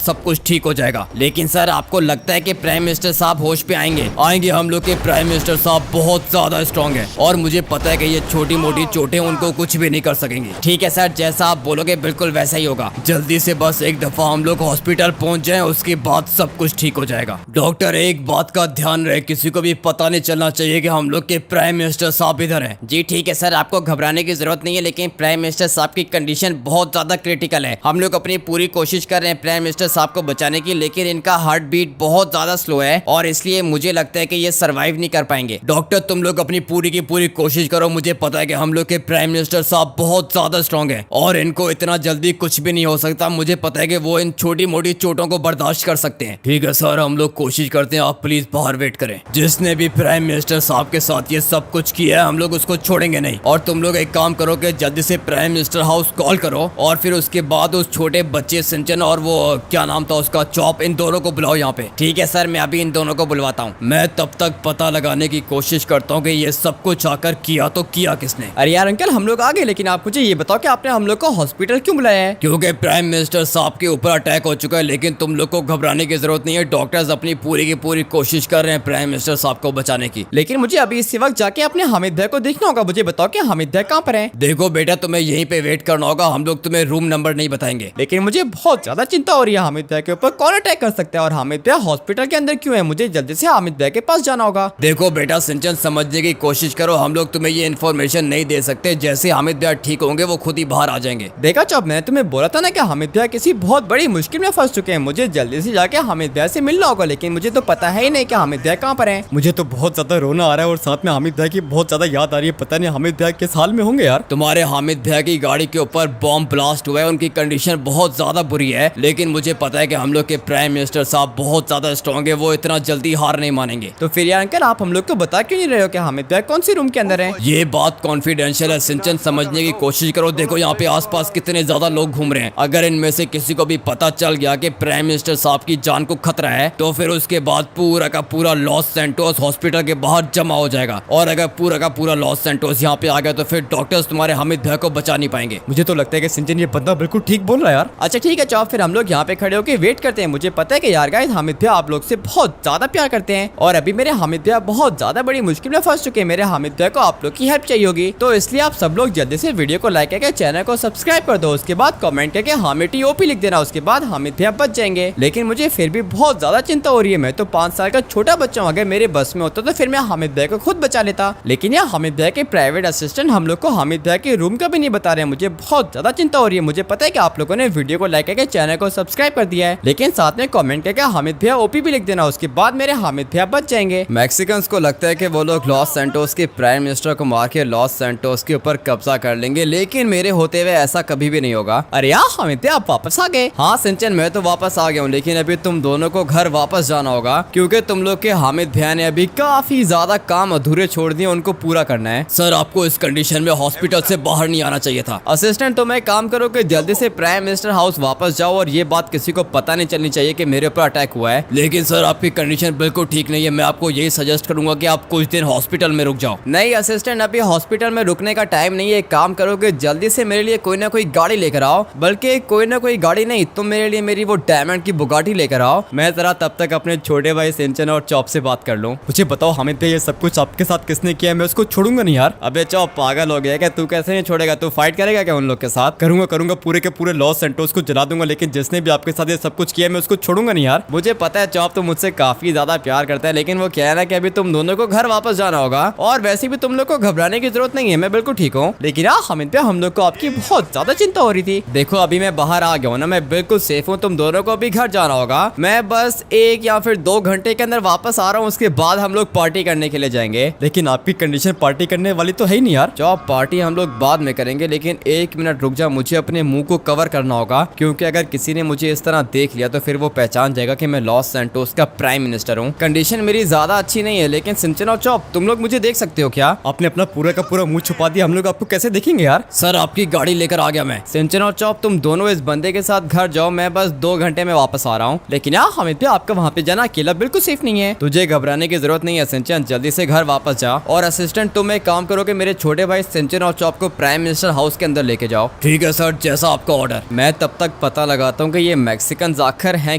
सब कुछ ठीक हो जाएगा। लेकिन सर आपको लगता है कि प्राइम मिनिस्टर साहब होश पे आएंगे? आएंगे। हम लोग के प्राइम मिनिस्टर साहब बहुत ज्यादा स्ट्रॉन्ग है और मुझे पता है कि ये छोटी मोटी चोटें उनको कुछ भी नहीं कर सकेंगी। ठीक है सर, जैसा आप बोलोगे बिल्कुल वैसा ही होगा। जल्दी से बस एक दफा हम लोग हॉस्पिटल पहुंच जाएं, उसके बाद सब कुछ ठीक हो जाएगा। डॉक्टर एक बात का ध्यान रहे, किसी को भी पता नहीं चलना चाहिए कि हम लोग के प्राइम मिनिस्टर साहब इधर हैं। जी ठीक है सर, आपको घबराने की जरूरत नहीं है, लेकिन प्राइम मिनिस्टर साहब की कंडीशन बहुत ज्यादा क्रिटिकल है। हम लोग अपनी पूरी कोशिश कर रहे हैं प्राइम मिनिस्टर साहब को बचाने की, लेकिन इनका हार्ट बीट बहुत ज्यादा स्लो है और इसलिए मुझे लगता है कि ये सरवाइव नहीं कर पाएंगे। डॉक्टर तुम लोग अपनी पूरी की पूरी कोशिश करो। मुझे पता है कि हम लोग के प्राइम मिनिस्टर साहब बहुत ज्यादा स्ट्रॉन्ग है और इनको इतना जल्दी कुछ भी नहीं हो सकता। मुझे पता है कि वो इन छोटी मोटी चोटों को बर्दाश्त कर सकते हैं। ठीक है सर, हम लोग कोशिश करते हैं, आप प्लीज बाहर वेट करें। जिसने भी प्राइम मिनिस्टर साहब के साथ ये सब कुछ किया है हम लोग उसको छोड़ेंगे नहीं। और तुम लोग एक काम करो कि जल्दी से प्राइम मिनिस्टर हाउस कॉल करो और फिर उसके बाद उस छोटे बच्चे सिंचन और वो क्या नाम था उसका, चॉप, इन दोनों को बुलाओ यहाँ पे। ठीक है सर, मैं अभी इन दोनों को बुलवाता हूँ। मैं तब तक पता लगाने की कोशिश करता हूँ कि ये सब कुछ आकर किया तो किया किसने। अरे यार अंकल, हम लोग आ गए, लेकिन आप मुझे ये बताओ कि आपने हम लोग को हॉस्पिटल क्यों बुलाया है? क्योंकि प्राइम मिनिस्टर साहब के ऊपर अटैक हो चुका है, लेकिन तुम लोग को घबराने की जरूरत नहीं है। डॉक्टर्स अपनी पूरी की पूरी कोशिश कर रहे हैं प्राइम मिनिस्टर साहब को बचाने की। लेकिन मुझे अभी इसी वक्त जाके अपने हामिद भाई को देखना होगा। मुझे बताओ कि हामिद भाई कहाँ पर है? देखो बेटा, तुम्हें यहीं पे वेट करना होगा, हम लोग तुम्हें रूम नंबर नहीं बताएंगे। लेकिन मुझे बहुत ज्यादा चिंता हो रही है, हामिद भाई के ऊपर कौन अटैक कर सकता है और हामिद भाई हॉस्पिटल के अंदर क्यों है? मुझे जल्दी से हामिद भाई के पास जाना होगा। देखो बेटा सिंचन, समझने की कोशिश करो, हम लोग तुम्हें ये इन्फॉर्मेशन नहीं दे सकते। जैसे हामिद भाई ठीक होंगे वो खुद ही बाहर आ जाएंगे। देखा जब मैंने तुम्हें बोला था ना कि हामिद भाई किसी बहुत बड़ी मुश्किल में फंस चुके हैं, मुझे जल्दी से जाके हामिद भाई से मिलना होगा। लेकिन मुझे तो पता है ही नहीं कि हामिद भाई कहाँ पर है। मुझे तो बहुत ज्यादा रोना आ रहा है और साथ में हामिद भाई की बहुत ज्यादा याद आ रही है। पता नहीं हामिद भाई किस हाल में होंगे यार। तुम्हारे हामिद भाई की गाड़ी के ऊपर बॉम्ब ब्लास्ट हुआ है, उनकी कंडीशन बहुत ज्यादा बुरी है। लेकिन मुझे पता है कि हम लोग के प्राइम मिनिस्टर साहब बहुत ज्यादा स्ट्रॉन्ग है, वो इतना जल्दी हार नहीं मानेंगे। तो फिर यार अंकल, आप हम लोग को बता क्यों नहीं रहे हो कि हामिद भाई कौन सी रूम के अंदर है? ये बात कॉन्फिडेंशियल है सिंचन, समझने की कोशिश करो। देखो यहाँ पे आसपास कितने ज्यादा लोग घूम रहे हैं। अगर इनमें से किसी को भी पता चल गया कि प्राइम मिनिस्टर साहब की जान को खतरा है तो फिर उसके बाद पूरा का पूरा लॉस सैंटोस हॉस्पिटल के बाहर जमा हो जाएगा। और अगर पूरा का पूरा लॉस सैंटोस यहाँ पे आ गया तो फिर डॉक्टर्स तुम्हारे हामिद भाई को बचा नहीं पाएंगे। मुझे तो लगता है कि सिंचन ये बंदा बिल्कुल ठीक बोल रहा है यार। अच्छा ठीक है चलो, फिर हम लोग यहाँ पे खड़े होकर वेट करते हैं। मुझे पता है कि यार गाइस, हामिद भाई आप लोग से बहुत ज्यादा प्यार करते हैं और अभी मेरे हामिद भाई बहुत ज्यादा बड़ी मुश्किल में फंस चुके हैं। मेरे हामिद भाई को आप लोग की हेल्प चाहिए होगी, तो इसलिए आप सब लोग जल्दी से वीडियो को लाइक करके चैनल को सब्सक्राइब कर दो। उसके बाद कमेंट करके हामिद ओपी लिख देना। उसके बाद हामिद भाई बच जाएंगे। लेकिन मुझे फिर भी बहुत ज्यादा चिंता हो रही है। मैं तो 5 साल का छोटा बच्चा हूँ, अगर मेरे बस में होता तो फिर मैं हामिद भाई को खुद बचा लेता। लेकिन यार हामिद भाई के प्राइवेट असिस्टेंट हम लोग को हामिद भाई के रूम का भी नहीं बता रहे हैं। मुझे बहुत ज्यादा चिंता हो रही है। मुझे पता है कि आप लोगों ने वीडियो को लाइक करके चैनल को सब्सक्राइब कर दिया है, लेकिन साथ में कमेंट करके हामिद भाई ओपी भी लिख देना। उसके बाद मेरे हामिद भाई बच जाएंगे। मैक्सिकन्स को लगता है कि वो लोग लॉस सैंटोस के प्राइम मिनिस्टर को मार के लॉस सैंटोस के ऊपर कब्जा कर लेंगे, लेकिन मेरे होते हुए ऐसा कभी भी नहीं होगा। अरे यार हामिद भाई आप वापस आ गए? हाँ सिंचन, मैं तो वापस आ गया हूँ, लेकिन अभी तुम दोनों को घर वापस जाना होगा क्योंकि तुम लोग के हामिद भाई ने अभी काफी ज्यादा काम अधूरे छोड़ दिए, उनको पूरा करना है। सर आपको इस कंडीशन में हॉस्पिटल से बाहर नहीं आना चाहिए था। असिस्टेंट तो मैं काम करो कि जल्दी से प्राइम मिनिस्टर हाउस वापस जाओ और ये बात किसी को पता नहीं चलनी चाहिए कि मेरे ऊपर अटैक हुआ है। लेकिन सर आपकी कंडीशन बिल्कुल ठीक नहीं है, मैं आपको यही सजेस्ट करूंगा कि आप कुछ दिन हॉस्पिटल में रुक जाओ। नहीं असिस्टेंट, अभी हॉस्पिटल में रुकने का टाइम नहीं है। एक काम करो कि जल्दी से मेरे लिए कोई ना कोई गाड़ी लेकर आओ, बल्कि कोई ना कोई गाड़ी नहीं, तुम मेरे लिए मेरी वो डायमंड की बुगाटी लेकर आओ। मैं जरा तब तक अपने छोटे भाई सिंचन और चॉप से बात कर लूं। मुझे बताओ हामिद भाई, ये सब कुछ आपके साथ किसने किया है? मैं उसको छोड़ूंगा नहीं यार। अबे चॉप पागल हो गया क्या? तू कैसे नहीं छोड़ेगा? तू फाइट करेगा क्या उन लोग के साथ? करूंगा पूरे के पूरे लॉस सैंटोस को जला दूंगा, लेकिन जिसने भी आपके साथ ये सब कुछ किया मैं उसको छोड़ूंगा नहीं यार। मुझे पता है चॉप तो मुझसे काफी ज्यादा प्यार करता है, लेकिन वो क्या है ना कि अभी तुम दोनों को घर वापस जाना होगा और वैसे भी तुम लोग को घबराने की जरूरत नहीं है, मैं बिल्कुल ठीक हूँ। लेकिन यार हामिद भाई, हम लोग को आपकी बहुत ज्यादा चिंता हो रही थी। देखो अभी मैं बाहर आ गया हूँ ना, मैं बिल्कुल सेफ हूँ। तुम दोनों को अभी घर जाना होगा। मैं बस 1 या फिर 2 घंटे के अंदर वापस आ रहा हूँ, उसके बाद हम लोग पार्टी करने के लिए जाएंगे। लेकिन आपकी कंडीशन पार्टी करने वाली तो है ही नहीं यार। चॉप पार्टी हम लोग बाद में करेंगे, लेकिन 1 मिनट रुक जा, मुझे अपने मुंह को कवर करना होगा, क्योंकि अगर किसी ने मुझे इस तरह देख लिया तो फिर वो पहचान जाएगा कि मैं लॉस सैंटोस का प्राइम मिनिस्टर हूँ। कंडीशन मेरी ज्यादा अच्छी नहीं है, लेकिन सिंचन और चॉप तुम लोग मुझे देख सकते हो क्या? आपने अपना पूरा का पूरा मुंह छुपा दिया, हम लोग आपको कैसे देखेंगे यार। सर आपकी गाड़ी लेकर आ गया मैं। सिंचन और चॉप तुम दोनों इस बंदे के साथ घर जाओ, मैं बस 2 घंटे में वापस आ रहा हूँ। लेकिन यार हमें भी आपका वहाँ पे जाना अकेला बिल्कुल सेफ नहीं है। तुझे घबराने की जरूरत नहीं है सिंचन, जल्दी से घर वापस जा। और असिस्टेंट तुम एक काम करो कि मेरे छोटे भाई सिंचन और चॉप को प्राइम मिनिस्टर हाउस के अंदर लेके जाओ। ठीक है सर, जैसा आपका ऑर्डर। मैं तब तक पता लगाता हूँ कि ये मैक्सिकन आखिर हैं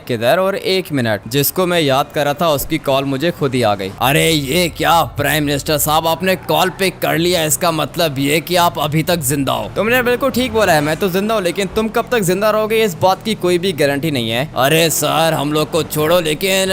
किधर। और 1 मिनट, जिसको मैं याद कर रहा था उसकी कॉल मुझे खुद ही आ गई। अरे ये क्या प्राइम मिनिस्टर साहब, आपने कॉल पिक कर लिया, इसका मतलब ये कि आप अभी तक जिंदा हो। तुमने बिल्कुल ठीक बोला है, मैं तो जिंदा हूँ, लेकिन तुम कब तक जिंदा रहोगे इस बात की कोई भी गारंटी नहीं है। अरे सर हम लोग को छोड़ो, लेकिन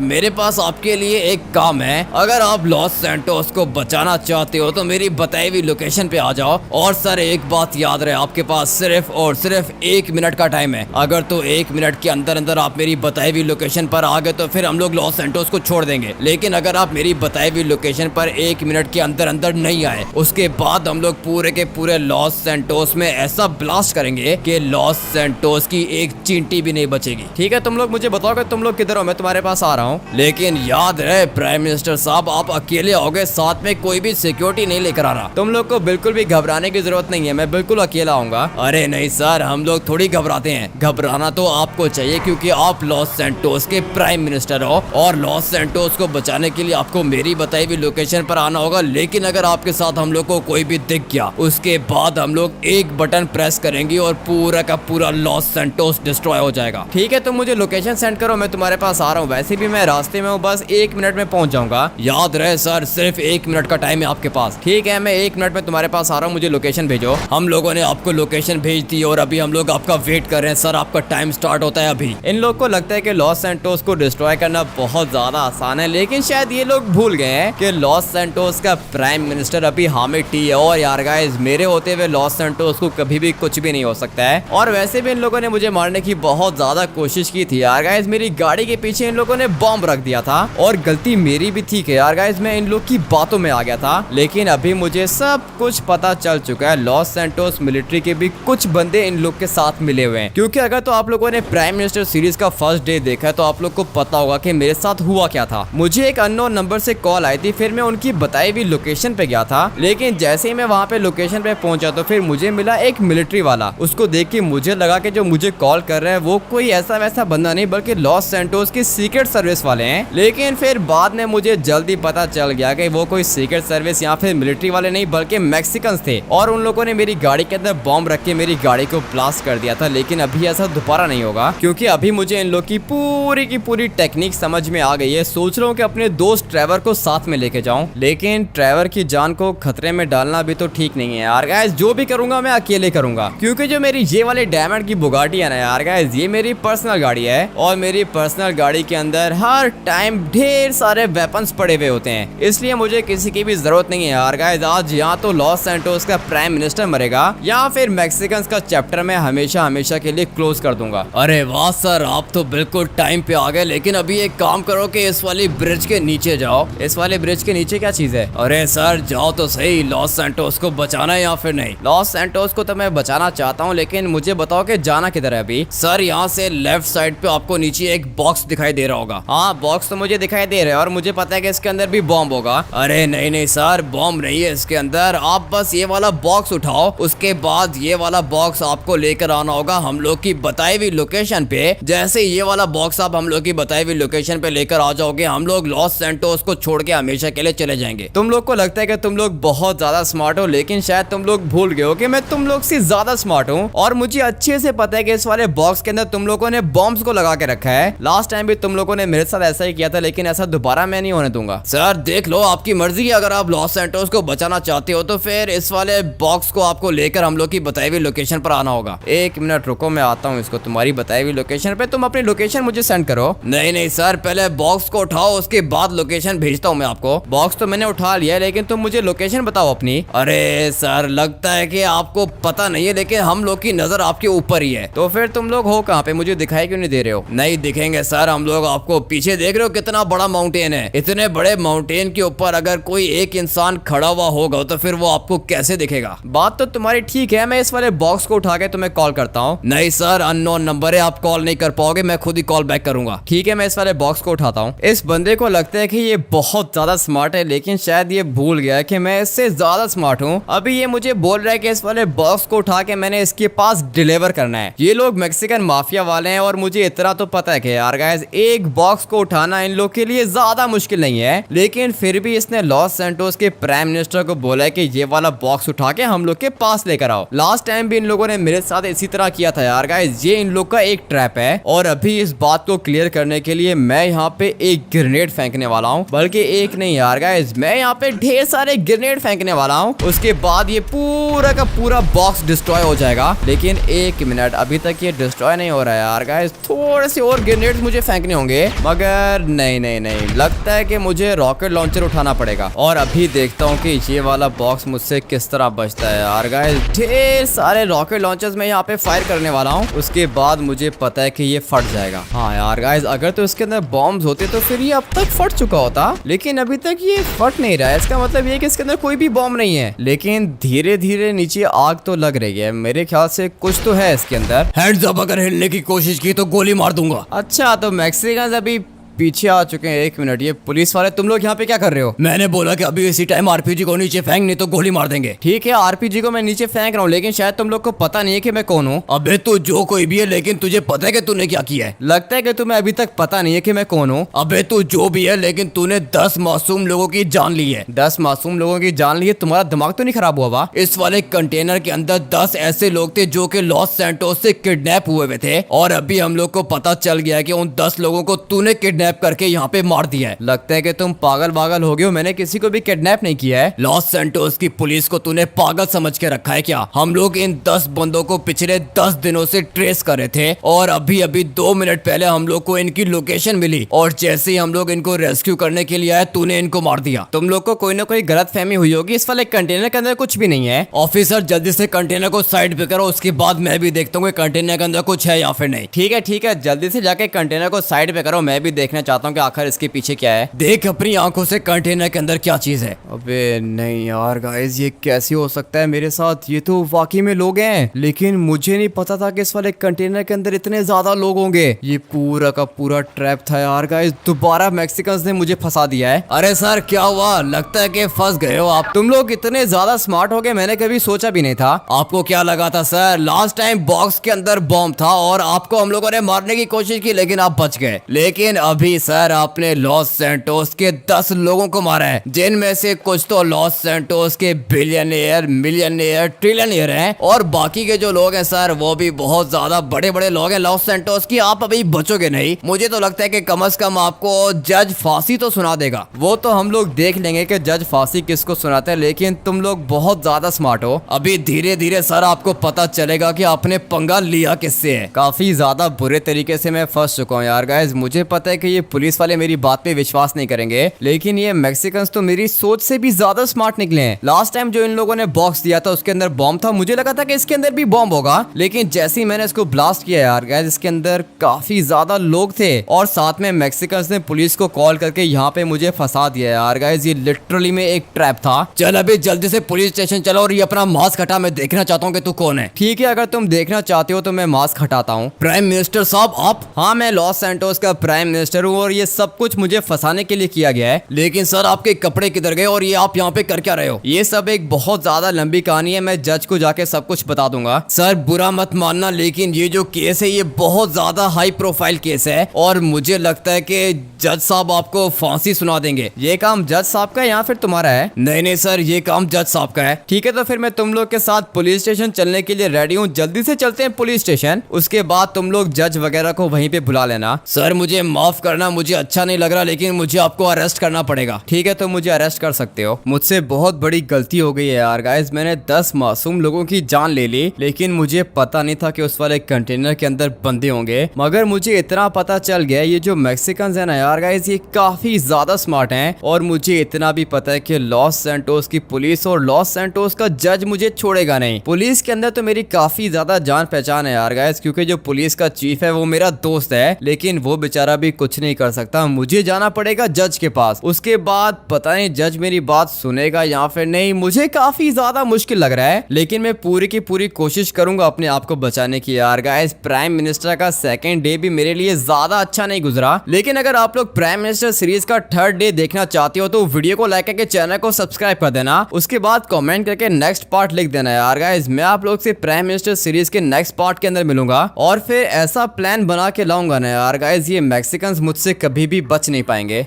मेरे पास आपके लिए एक काम है। अगर आप लॉस सैंटोस को बचाना चाहते हो तो मेरी बताई हुई लोकेशन पे आ जाओ। और सर एक बात याद रहे, आपके पास सिर्फ और सिर्फ 1 मिनट का टाइम है। अगर तो 1 मिनट के अंदर अंदर आप मेरी बताई हुई लोकेशन पर आ गए तो फिर हम लोग लॉस सैंटोस को छोड़ देंगे। लेकिन अगर आप मेरी बताई हुई लोकेशन पर 1 मिनट के अंदर अंदर नहीं आए, उसके बाद हम लोग पूरे के पूरे लॉस सैंटोस में ऐसा ब्लास्ट करेंगे कि लॉस सैंटोस की एक चींटी भी नहीं बचेगी। ठीक है, तुम लोग मुझे बताओ कि तुम लोग किधर हो, मैं तुम्हारे पास आ रहा हूँ। लेकिन याद रहे प्राइम मिनिस्टर साहब, आप अकेले आओगे, साथ में कोई भी सिक्योरिटी नहीं लेकर आना। तुम लोग को बिल्कुल भी घबराने की जरूरत नहीं है, मैं बिल्कुल अकेला आऊंगा। अरे नहीं सर, हम लोग थोड़ी घबराते हैं। घबराना तो आपको चाहिए क्योंकि आप लॉस सैंटोस के प्राइम मिनिस्टर हो और लॉस सैंटोस को बचाने के लिए आपको मेरी बताई हुई लोकेशन पर आना होगा। लेकिन अगर आपके साथ हम लोग को कोई भी दिख गया, उसके बाद हम लोग एक बटन प्रेस करेंगे और पूरा का पूरा लॉस सैंटोस डिस्ट्रॉय हो जाएगा। ठीक है, तुम मुझे लोकेशन सेंड करो, मैं तुम्हारे पास आ रहा हूँ। वैसे भी मैं रास्ते में हूँ, बस 1 मिनट में पहुंच जाऊंगा। याद रहे सर, सिर्फ 1 मिनट का टाइम है आपके पास। ठीक है, मैं 1 मिनट में तुम्हारे पास आ रहा हूँ, मुझे लोकेशन भेजो। हम लोगों ने आपको लोकेशन भेज दी और अभी हम लोग आपका वेट कर रहे हैं। सर आपका टाइम स्टार्ट होता है अभी। इन लोग को लगता है कि लॉस सैंटोस को डिस्ट्रॉय करना बहुत ज्यादा आसान है, लेकिन शायद ये लोग भूल गए हैं कि लॉस सैंटोस का प्राइम मिनिस्टर अभी हामिद टी है। और यार गाइस, मेरे होते हुए लॉस सैंटोस को कभी भी कुछ भी नहीं हो सकता है। और वैसे भी इन लोगों ने मुझे मारने की बहुत ज्यादा कोशिश की थी यार गाइस। मेरी गाड़ी के पीछे इन लोगों ने बॉम्ब रख दिया था और गलती मेरी भी थी कि यार गाइस मैं इन लोग की बातों में आ गया था। लेकिन अभी मुझे सब कुछ पता चल चुका है। लॉस सैंटोस मिलिट्री के भी कुछ बंदे इन लोग के साथ मिले हुए हैं। क्योंकि अगर तो आप लोगों ने प्राइम मिनिस्टर सीरीज का फर्स्ट डे देखा है तो आप लोग को पता होगा कि मेरे साथ हुआ क्या था। मुझे एक अननोन नंबर से कॉल आई थी, फिर मैं उनकी बताई हुई लोकेशन पे गया था। लेकिन जैसे ही मैं वहाँ पे लोकेशन पे पहुंचा तो फिर मुझे मिला एक मिलिट्री वाला। उसको देख के मुझे लगा कि जो मुझे कॉल कर रहे हैं वो कोई ऐसा वैसा बंदा नहीं बल्कि लॉस सैंटोस की सीक्रेट सर्विस वाले हैं। लेकिन फिर बाद में मुझे जल्दी पता चल गया कि वो कोई सीक्रेट सर्विस या फिर मिलिट्री वाले नहीं बल्कि मैक्सिकन थे। और उन लोगों ने मेरी गाड़ी के अंदर बॉम्ब रख के मेरी गाड़ी को ब्लास्ट कर दिया था। लेकिन अभी ऐसा दोबारा नहीं होगा क्योंकि अभी मुझे इन लोग की पूरी टेक्निक समझ में आ गई है। सोच रहा हूँ कि अपने दोस्त ट्रेवर को साथ में लेके जाऊं, लेकिन ट्रेवर की जान को खतरे में डालना भी तो ठीक नहीं है यार गाइस। जो भी करूंगा मैं अकेले करूंगा क्योंकि जो मेरी ये वाली डायमंड की बुगाटी है ना यार गाइस, ये मेरी पर्सनल गाड़ी है और मेरी पर्सनल गाड़ी के अंदर हर टाइम ढेर सारे वेपन्स पड़े हुए होते हैं। इसलिए मुझे किसी की भी जरूरत नहीं है यार गाइस। आज यहाँ तो लॉस सैंटोस का प्राइम मिनिस्टर मरेगा या फिर मैक्सिकन का चैप्टर में हमेशा के लिए क्लोज कर दूंगा। अरे वाह सर, आप तो बिल्कुल टाइम पे आ गए। लेकिन अभी एक काम करो कि इस वाली ब्रिज के नीचे जाओ। इस वाले ब्रिज के नीचे क्या चीज है? अरे सर जाओ तो सही, लॉस सैंटोस को बचाना है या फिर नहीं? लॉस सैंटोस को तो मैं बचाना चाहता हूँ, लेकिन मुझे बताओ कि जाना किधर है अभी? सर यहाँ से लेफ्ट साइड पे आपको नीचे एक बॉक्स दिखाई दे रहा होगा। हाँ, बॉक्स तो मुझे दिखाई दे रहा है और मुझे पता है कि इसके अंदर भी बॉम्ब होगा। अरे नहीं सर, बॉम्ब नहीं है इसके अंदर। आप बस ये वाला बॉक्स उठाओ, उसके बाद ये वाला बॉक्स आपको लेकर आना होगा हम लोग की बताई हुई लोकेशन पे। जैसे ये वाला बॉक्स आप हम लोग की बताई हुई लोकेशन पे लेकर आ जाओगे, हम लोग लॉस सैंटोस को छोड़ के हमेशा के लिए चले जाएंगे। तुम लोग को लगता है कि तुम लोग बहुत ज्यादा स्मार्ट हो, लेकिन शायद तुम लोग भूल गए हो कि मैं तुम लोग से ज्यादा स्मार्ट हूँ और मुझे अच्छे से पता है कि इस वाले बॉक्स के अंदर तुम लोगों ने बॉम्ब्स को लगा के रखा है। लास्ट टाइम भी तुम लोगों ने मेरे साथ ऐसा ही किया था, लेकिन ऐसा दोबारा मैं नहीं होने दूंगा। सर देख लो, आपकी मर्जी है। अगर आप लॉस सैंटोस को बचाना चाहते हो तो फिर इस वाले बॉक्स को आपको लेकर हम लोग की बताई हुई लोकेशन पर आना होगा। 1 मिनट रुको, मैं आता हूँ इसको तुम्हारी बताई हुई लोकेशन पे। तुम अपनी लोकेशन मुझे सेंड करो। नहीं सर, पहले बॉक्स को उठाओ, उसके बाद लोकेशन भेजता हूँ मैं आपको। बॉक्स तो मैंने उठा लिया है, लेकिन तुम मुझे लोकेशन बताओ अपनी। अरे सर, लगता है कि आपको पता नहीं है, लेकिन हम लोग की नजर आपके ऊपर ही है। तो फिर तुम लोग हो कहाँ पे? मुझे दिखाई क्यों नहीं दे रहे हो? नहीं दिखेंगे सर, हम लोग आपको पीछे देख रहे हो कितना बड़ा माउंटेन है। इतने बड़े माउंटेन के ऊपर अगर कोई एक इंसान खड़ा हुआ होगा तो फिर वो आपको कैसे दिखेगा? बात तो तुम्हारी ठीक है, मैं इस वाले बॉक्स को उठा के तुम्हें कॉल करता हूँ। नहीं सर, अननोन नंबर है, आप कॉल नहीं कर पाओगे, मैं खुद ही कॉल बैक करूंगा। ठीक है, मैं इस वाले बॉक्स को उठाता हूँ। इस बंदे को लगता है कि ये बहुत ज्यादा स्मार्ट है, लेकिन शायद ये भूल गया कि मैं इस मुझसे ज्यादा स्मार्ट हूँ। अभी ये मुझे बोल रहा है कि इस वाले बॉक्स को उठा के मैंने इसके पास डिलीवर करना है। ये लोग मैक्सिकन माफिया वाले हैं और मुझे इतना तो पता है कि यार गाइस एक बॉक्स को उठाना इन लोग के लिए ज्यादा मुश्किल नहीं है, लेकिन फिर भी इसने लॉस सैंटोस के प्राइम मिनिस्टर को बोला है कि ये वाला बॉक्स उठा के हम लोग के पास लेकर आओ। लास्ट टाइम भी इन लोगों ने मेरे साथ इसी तरह किया था यार गाइस। ये इन लोग का एक ट्रैप है और अभी इस बात को क्लियर करने के लिए मैं यहाँ पे एक ग्रेनेड फेंकने वाला हूँ, बल्कि एक नहीं यार गाइस, मैं यहाँ पे ढेर सारे ग्रेनेड फेंकने वाला हूँ। उसके बाद ये पूरा का पूरा बॉक्स डिस्ट्रॉय हो जाएगा। लेकिन एक मिनट, अभी तक ये डिस्ट्रॉय नहीं हो रहा है यार गाइस। थोड़े से और ग्रेनेड मुझे फेंकने होंगे, मगर नहीं नहीं नहीं, लगता है कि मुझे रॉकेट लॉन्चर उठाना पड़ेगा। और अभी देखता हूँ कि ये वाला बॉक्स मुझसे किस तरह बचता है यार गाइस। ढेर सारे रॉकेट लॉन्चर्स मैं यहाँ पे फायर करने वाला हूँ। उसके बाद मुझे पता है कि ये फट जाएगा। हाँ यार गाइस, अगर तो इसके अंदर बॉम्ब्स होते तो फिर ये अब तक फट चुका होता, लेकिन अभी तक ये फट नहीं रहा है। इसका मतलब ये कि इसके अंदर कोई भी बॉम्ब नहीं है, लेकिन धीरे धीरे नीचे आग तो लग रही है। मेरे ख्याल से कुछ तो है इसके अंदर। हैंड्स अप, अगर हिलने की कोशिश की तो गोली मार दूंगा। अच्छा, तो मैक्सिकन अभी पीछे आ चुके हैं। एक मिनट, ये पुलिस वाले तुम लोग यहाँ पे क्या कर रहे हो? मैंने बोला कि अभी इसी टाइम आरपीजी को नीचे फेंक, नहीं तो गोली मार देंगे। ठीक है, आरपीजी को मैं नीचे फेंक रहा हूँ, लेकिन शायद तुम लोग को पता नहीं है कि मैं कौन हूँ। अबे तू जो कोई भी है, लेकिन तुझे पता है कि तूने क्या किया है? लगता है कि तुम्हें अभी तक पता नहीं है कि मैं कौन हूँ। अबे तू जो भी है, लेकिन तूने 10 मासूम लोगों की जान ली है। 10 मासूम लोगों की जान ली है? तुम्हारा दिमाग तो नहीं खराब हुआ बा? इस वाले कंटेनर के अंदर 10 ऐसे लोग थे जो कि लॉस सैंटोस से किडनैप हुए हुए थे, और अभी हम लोग को पता चल गया कि उन 10 लोगों को तूने किडनैप करके यहाँ पे मार दिया है। लगता है कि तुम पागल हो गए हो। मैंने किसी को भी किडनैप नहीं किया है। लॉस सैंटोस की पुलिस को तूने पागल समझ के रखा है क्या? हम लोग इन 10 बंदों को पिछले 10 दिनों से ट्रेस कर रहे थे, और अभी अभी 2 मिनट पहले हम लोग को इनकी लोकेशन मिली, और जैसे ही हम लोग इनको रेस्क्यू करने के लिए आए, तूने इनको मार दिया। तुम लोग को कोई ना कोई गलत फहमी हुई होगी। इस वाले कंटेनर के अंदर कुछ भी नहीं है। ऑफिसर, जल्दी से कंटेनर को साइड पे करो, उसके बाद मैं भी देखता हूँ कंटेनर के अंदर कुछ है या फिर नहीं। ठीक है, जल्दी से जाके कंटेनर को साइड पे करो। मैं भी देखना चाहता हूँ कि आखिर इसके पीछे क्या है। देख अपनी आंखों से कंटेनर के अंदर क्या चीज है। अबे नहीं यार गाइस, ये कैसे हो सकता है मेरे साथ? ये तो वाकई में लोग हैं, लेकिन मुझे नहीं पता था कि इस वाले कंटेनर के अंदर इतने ज्यादा लोग होंगे। ये पूरा का पूरा ट्रैप था यार गाइस। दोबारा मैक्सिकन्स ने मुझे फंसा दिया है। अरे सर, क्या हुआ? लगता है कि फंस गए हो आप। तुम लोग इतने ज्यादा स्मार्ट हो गए, मैंने कभी सोचा भी नहीं था। आपको क्या लगा था सर? लास्ट टाइम बॉक्स के अंदर बॉम्ब था और आपको हम लोगों ने मारने की कोशिश की, लेकिन आप बच गए। लेकिन अभी सर, आपने लॉस सैंटोस के 10 लोगों को मारा है, जिनमें से कुछ तो लॉस सैंटोस के बिलियनियर, मिलियनियर, ट्रिलियनियर हैं, और बाकी के जो लोग हैं सर, वो भी बहुत ज्यादा बड़े बड़े लोग हैं लॉस सैंटोस की। आप अभी बचोगे नहीं। मुझे तो लगता है कि कम से कम आपको जज फांसी तो सुना देगा। वो तो हम लोग देख लेंगे कि जज फांसी किसको सुनाते हैं, लेकिन तुम लोग बहुत ज्यादा स्मार्ट हो। अभी धीरे धीरे सर आपको पता चलेगा कि आपने पंगा लिया किससे है। काफी ज्यादा बुरे तरीके से मैं फंस चुका हूँ यार गाइस। मुझे पता है कि ये पुलिस वाले मेरी बात पे विश्वास नहीं करेंगे, लेकिन ये मैक्सिकन्स तो मेरी सोच से भी ज्यादा स्मार्ट निकले हैं। लास्ट टाइम जो इन लोगों ने बॉक्स दिया था उसके अंदर बॉम्ब था। मुझे लगा था कि इसके अंदर भी बॉम्ब होगा, लेकिन जैसे ही मैंने इसको ब्लास्ट किया यार गाइस, इसके अंदर काफी ज्यादा लोग थे, और साथ में मैक्सिकन्स ने पुलिस को कॉल करके यहाँ पे मुझे फंसा दिया यार गाइस। ये लिटरली में एक ट्रैप था। चल अभी जल्दी से पुलिस स्टेशन चलो और ये अपना मास्क हटा, मैं देखना चाहता हूँ कि तू कौन है। ठीक है, अगर तुम देखना चाहते हो तो मैं मास्क हटाता हूँ। प्राइम मिनिस्टर साहब आप? हाँ, मैं लॉस सैंटोस का प्राइम मिनिस्टर हूँ, और ये सब कुछ मुझे फंसाने के लिए किया गया है। लेकिन सर आपके कपड़े किधर गए और ये आप यहाँ पे कर क्या रहे हो? ये सब एक बहुत ज्यादा लंबी कहानी है, मैं जज को जाके सब कुछ बता दूंगा। सर बुरा मत मानना, लेकिन ये जो केस है ये बहुत ज्यादा हाई प्रोफाइल केस है, और मुझे लगता है कि जज साहब आपको फांसी सुना देंगे। ये काम जज साहब का है या फिर तुम्हारा है? नहीं सर, ये काम जज साहब का है। ठीक है, तो फिर मैं तुम लोग के साथ पुलिस स्टेशन चलने के लिए रेडी हूँ। जल्दी से चलते हैं पुलिस स्टेशन, उसके बाद तुम लोग जज वगैरह को वहीं पे बुला लेना। सर मुझे माफ करना, मुझे अच्छा नहीं लग रहा, लेकिन मुझे आपको अरेस्ट करना पड़ेगा। ठीक है, तो मुझे अरेस्ट कर सकते हो। मुझसे बहुत बड़ी गलती हो गई है यार गाइस। मैंने 10 मासूम लोगों की जान ले ली, लेकिन मुझे पता नहीं था कि उस वाले कंटेनर के अंदर बंदे होंगे। मगर मुझे इतना पता चल गया, ये जो मैक्सिकन्स है ना यार गाइस, ये काफी ज्यादा स्मार्ट हैं, और मुझे इतना भी पता है कि लॉस सैंटोस की पुलिस और लॉस सैंटोस का जज मुझे छोड़ेगा नहीं। पुलिस के अंदर तो मेरी काफी ज्यादा जान पहचान है यार गाइस, क्योंकि जो पुलिस का चीफ है वो मेरा दोस्त है, लेकिन वो बेचारा भी कुछ कुछ नहीं कर सकता, मुझे जाना पड़ेगा जज के पास। उसके बाद पता नहीं जज मेरी बात सुनेगा या फिर नहीं, मुझे काफी ज्यादा मुश्किल लग रहा है, लेकिन मैं पूरी की पूरी कोशिश करूंगा अपने आप को बचाने की। यार गाइस, प्राइम मिनिस्टर का सेकंड डे भी मेरे लिए ज्यादा अच्छा नहीं गुजरा, लेकिन अगर आप लोग प्राइम मिनिस्टर सीरीज का थर्ड डे देखना चाहते हो तो वीडियो को लाइक करके चैनल को सब्सक्राइब कर देना। उसके बाद कमेंट करके नेक्स्ट पार्ट लिख देना। यार गाइस, मैं आप लोग से प्राइम मिनिस्टर सीरीज के नेक्स्ट पार्ट के अंदर मिलूंगा और फिर ऐसा प्लान बना के लाऊंगा ना यार गाइस, ये मैक्सिकन्स मुझसे कभी भी बच नहीं पाएंगे।